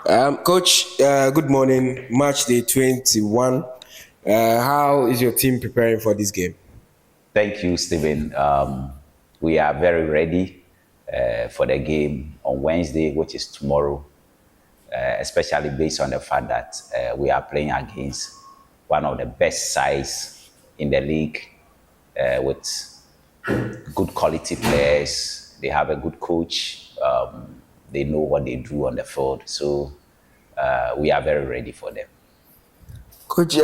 Coach, good morning. Match day 21. How is your team preparing for this game? Thank you, Stephen. We are very ready for the game on Wednesday, which is tomorrow, especially based on the fact that we are playing against one of the best sides in the league with good quality players. They have a good coach. They know what they do on the field. So we are very ready for them. Coach,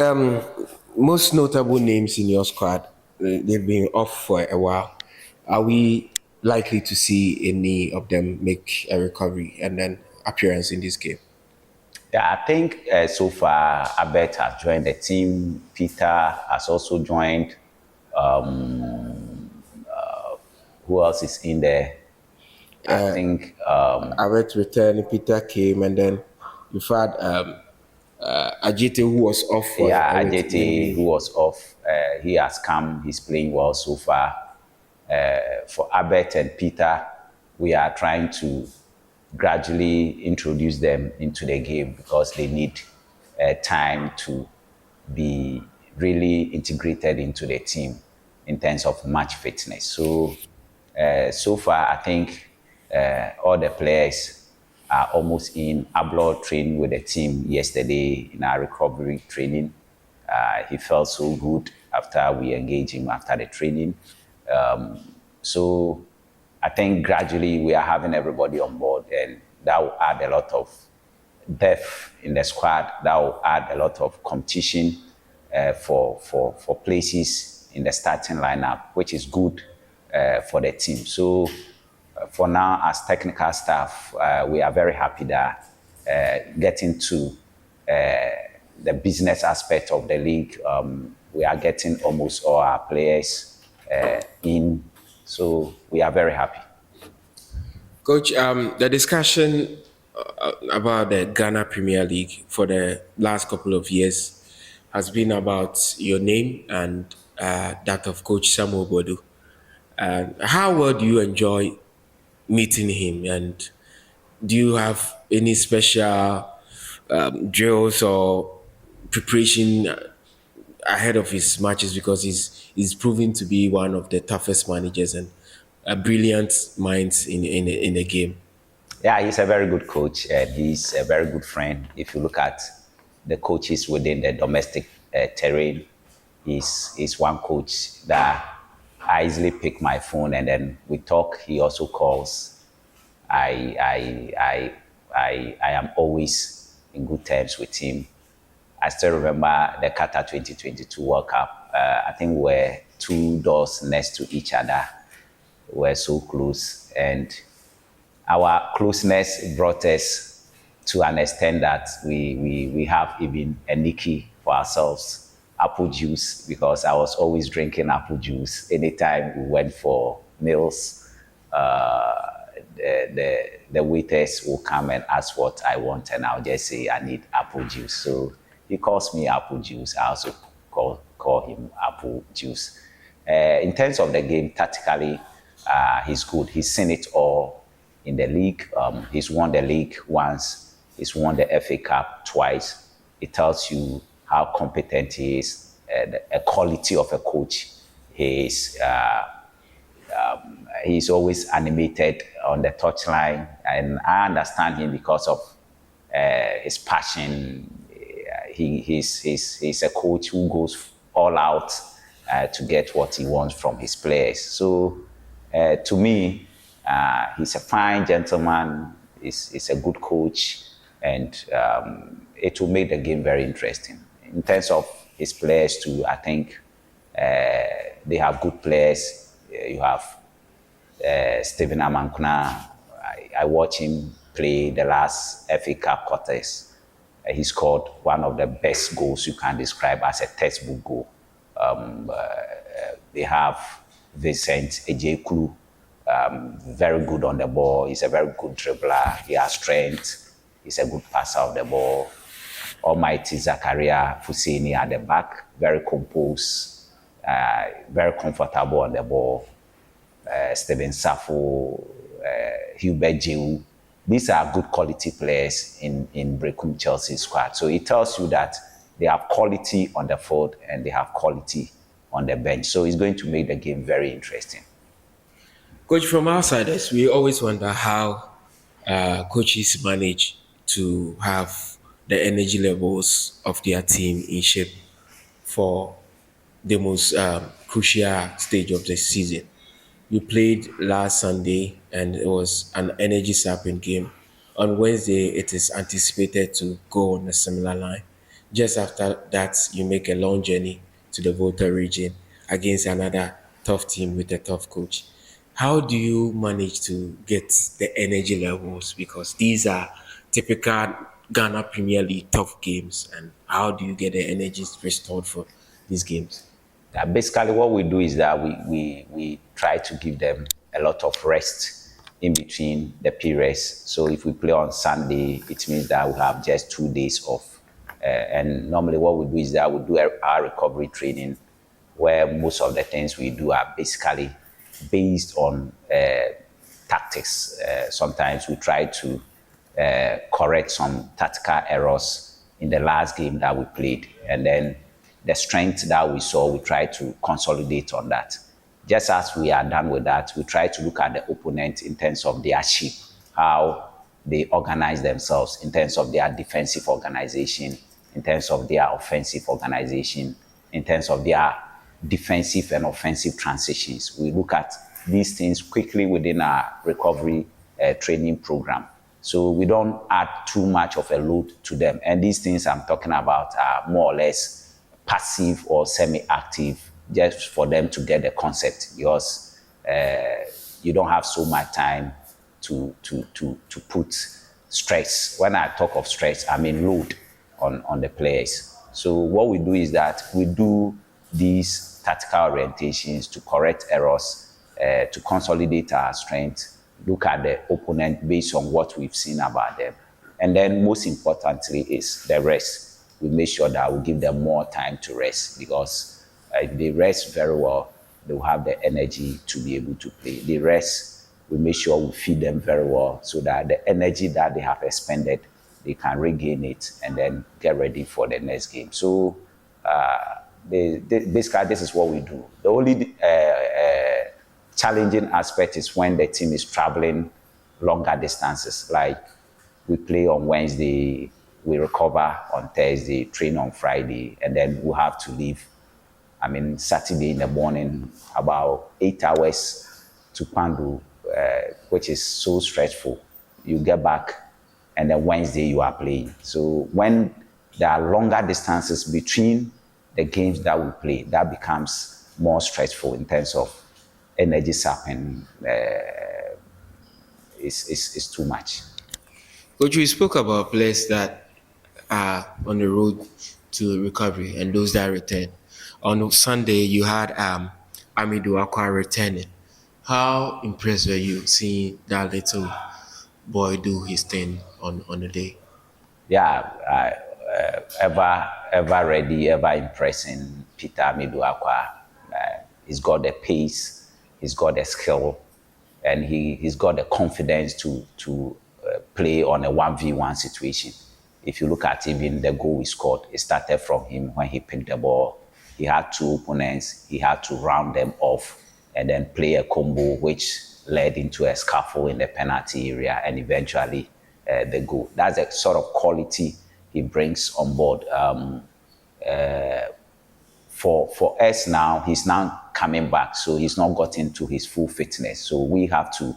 most notable names in your squad, they've been off for a while. Are we likely to see any of them make a recovery and then appearance in this game? Yeah, I think so far Abet has joined the team. Peter has also joined. Who else is in there? I think Avet returned, Peter came, and then you've had Ajite, who was off for a yeah, little, Ajete, who maybe. was off, he has come. He's playing well so far. For Abet and Peter, we are trying to gradually introduce them into the game because they need time to be really integrated into the team in terms of match fitness. So far, I think all the players are almost in. Ablo trained with the team yesterday in our recovery training. He felt so good after we engaged him after the training. So I think gradually we are having everybody on board, and that will add a lot of depth in the squad. That will add a lot of competition for places in the starting lineup, which is good for the team. So for now, as technical staff, we are very happy that getting to the business aspect of the league, we are getting almost all our players in. So we are very happy. Coach, the discussion about the Ghana Premier League for the last couple of years has been about your name and that of Coach Samuel Boadu. How well do you enjoy meeting him? And do you have any special drills or preparation ahead of his matches? Because he's proven to be one of the toughest managers and brilliant minds in the game. Yeah, he's a very good coach and he's a very good friend. If you look at the coaches within the domestic terrain, he's one coach that I easily pick my phone and then we talk. He also calls. I I I I am always in good terms with him. I still remember the Qatar 2022 World Cup. I think we're two doors next to each other. We're so close, and our closeness brought us to an extent that we have even a nicky for ourselves, apple juice, because I was always drinking apple juice anytime we went for meals. The waiters will come and ask what I want, and I'll just say I need apple juice. So he calls me apple juice. I also call him apple juice. In terms of the game, tactically, he's good. He's seen it all in the league. He's won the league once. He's won the FA Cup twice. It tells you how competent he is, the quality of a coach he is. He's always animated on the touchline, and I understand him because of his passion. He's a coach who goes all out to get what he wants from his players. So to me, he's a fine gentleman. He's a good coach, and it will make the game very interesting. In terms of his players too, I think they have good players. You have Stephen Amankuna. I watch him play the last FA Cup quarters. He scored one of the best goals you can describe as a textbook goal. They have Vincent Ejekulu, very good on the ball. He's a very good dribbler. He has strength. He's a good passer of the ball. Almighty Zakaria Fusini at the back, very composed, very comfortable on the ball. Stephen Safo, Hubert Jehu. these are good quality players in Brecum Chelsea squad. So it tells you that they have quality on the field and they have quality on the bench. So it's going to make the game very interesting. Coach, from outsiders, we always wonder how coaches manage to have the energy levels of their team in shape for the most crucial stage of the season. You played last Sunday and it was an energy sapping game. On Wednesday, it is anticipated to go on a similar line. Just after that, you make a long journey to the Volta region against another tough team with a tough coach. How do you manage to get the energy levels? Because these are typical Ghana Premier League tough games. And how do you get the energy restored for these games? Basically, what we do is that we try to give them a lot of rest in between the periods. So if we play on Sunday, it means that we have just 2 days off. And normally what we do is that we do our recovery training where most of the things we do are basically based on tactics. Sometimes we try to correct some tactical errors in the last game that we played. And then the strength that we saw, we try to consolidate on that. Just as we are done with that, we try to look at the opponent in terms of their shape, how they organize themselves, in terms of their defensive organization, in terms of their offensive organization, in terms of their defensive and offensive transitions. We look at these things quickly within our recovery training program. So we don't add too much of a load to them. And these things I'm talking about are more or less passive or semi-active, just for them to get the concept, because you don't have so much time to put stress. When I talk of stress, I mean load on the players. So what we do is that we do these tactical orientations to correct errors, to consolidate our strength, look at the opponent based on what we've seen about them. And then most importantly is the rest. We make sure that we give them more time to rest, because if they rest very well, they'll have the energy to be able to play. The rest, we make sure we feed them very well so that the energy that they have expended, they can regain it and then get ready for the next game. So basically, this is what we do. The only challenging aspect is when the team is traveling longer distances. Like we play on Wednesday, we recover on Thursday, train on Friday, and then we'll have to leave. I mean, Saturday in the morning, about 8 hours to Pandu, which is so stressful. You get back, and then Wednesday you are playing. So when there are longer distances between the games that we play, that becomes more stressful in terms of energy sapping. Is too much. Coach, we spoke about players that are on the road to recovery and those that return. On Sunday, you had Amidou Akwa returning. How impressed were you seeing that little boy do his thing on the day? Yeah, ever ready, ever impressing Peter Amiduakwa. He's got the pace, he's got the skill, and he's got the confidence to play on a 1v1 situation. If you look at even the goal he scored, it started from him when he picked the ball. He had two opponents, he had to round them off and then play a combo which led into a scuffle in the penalty area and eventually the goal. That's the sort of quality he brings on board. For us now, he's now coming back, so he's not gotten to his full fitness. So we have to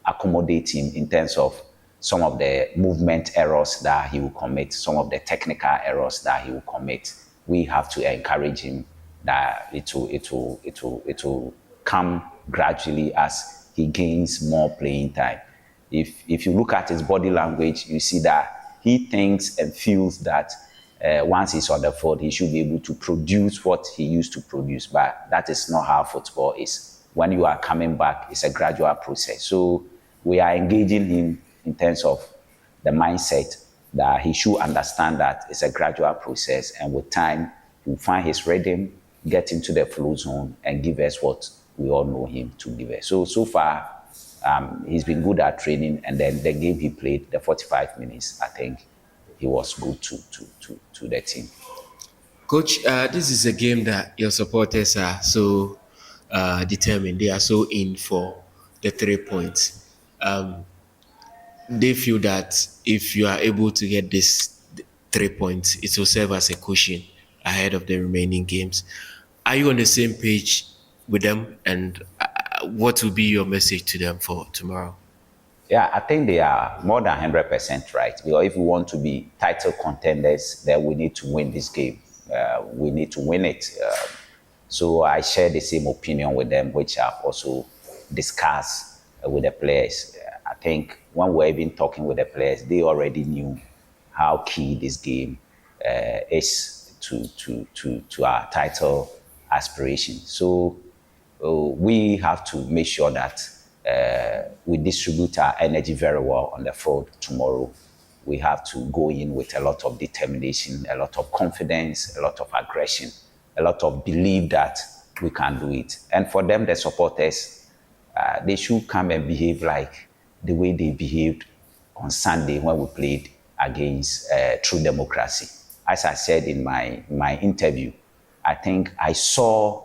accommodate him in terms of some of the movement errors that he will commit, some of the technical errors that he will commit. We have to encourage him that it will come gradually as he gains more playing time. If you look at his body language, you see that he thinks and feels that once he's on the field, he should be able to produce what he used to produce. But that is not how football is. When you are coming back, it's a gradual process. So we are engaging him in terms of the mindset that he should understand that it's a gradual process. And with time, he'll find his rhythm, get into the flow zone, and give us what we all know him to give us. So far, He's been good at training, and then the game he played, the 45 minutes, I think he was good to the team. Coach, this is a game that your supporters are so determined. They are so in for the 3 points. They feel that if you are able to get this 3 points, it will serve as a cushion ahead of the remaining games. Are you on the same page with them? And what will be your message to them for tomorrow? Yeah, I think they are more than 100% right. Because if we want to be title contenders, then we need to win this game. We need to win it. So I share the same opinion with them, which I've also discussed with the players. I think when we're even talking with the players, they already knew how key this game is to our title aspiration. So we have to make sure that we distribute our energy very well on the field tomorrow. We have to go in with a lot of determination, a lot of confidence, a lot of aggression, a lot of belief that we can do it. And for them, the supporters, they should come and behave like the way they behaved on Sunday when we played against True Democracy. As I said in my interview, I think I saw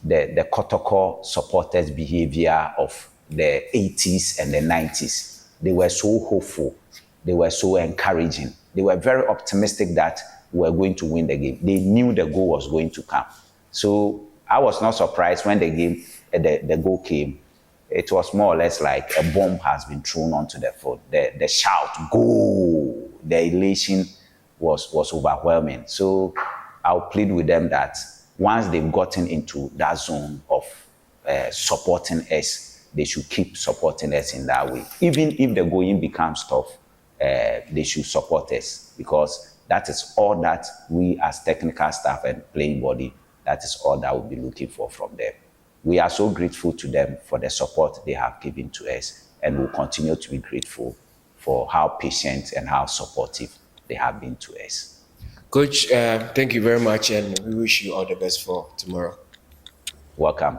the Kotoko supporters' behavior of the 80s and the 90s. They were so hopeful. They were so encouraging. They were very optimistic that we were going to win the game. They knew the goal was going to come. So I was not surprised when the goal came. It was more or less like a bomb has been thrown onto the field. The shout, goal, the elation was overwhelming. So I'll plead with them that once they've gotten into that zone of supporting us, they should keep supporting us in that way. Even if the going becomes tough, they should support us, because that is all that we as technical staff and playing body, that is all that we'll be looking for from them. We are so grateful to them for the support they have given to us, and we'll continue to be grateful for how patient and how supportive they have been to us. Coach, thank you very much, and we wish you all the best for tomorrow. Welcome,